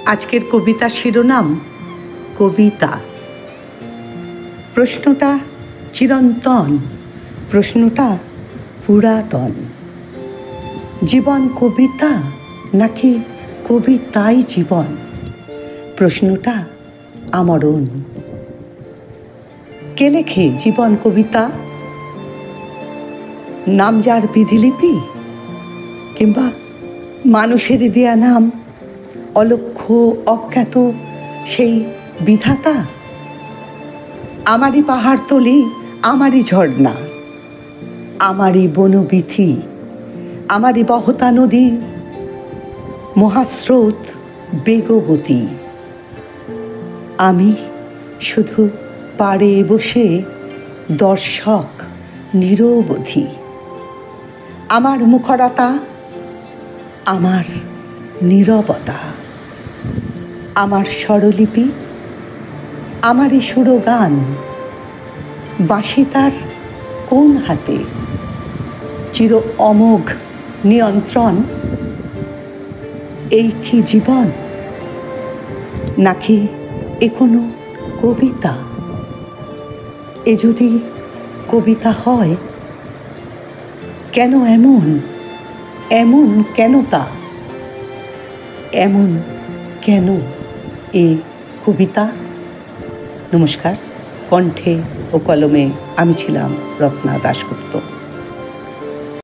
আজকের কবিতার শিরোনাম কবিতা। প্রশ্নটা চিরন্তন, প্রশ্নটা পুরাতন। জীবন কবিতা নাকি কবিতাই জীবন? প্রশ্নটা আমরণ। কে লেখে জীবন কবিতা? নাম যার বিধিলিপি, কিংবা মানুষের দেয়া নাম, অলক্ষ্য অজ্ঞাত সেই বিধাতা? আমারই পাহাড়তলি, আমারই ঝর্ণা, আমারই বনবীথি, আমারই বহতা নদী, মহাস্রোত বেগবতী। আমি শুধু পাড়ে বসে দর্শক নিরবধি। আমার মুখরতা, আমার নীরবতা, আমার স্বরলিপি, আমারই সুরগান। বাঁশি তার কোন হাতে? চির অমোঘ নিয়ন্ত্রণ। এই কি জীবন, নাকি এ কোনো কবিতা? এ যদি কবিতা হয়, কেন এমন এমন কেন তা? এমন কেন এ কবিতা? নমস্কার। কণ্ঠে ও কলমে আমি ছিলাম রত্না দাশগুপ্ত।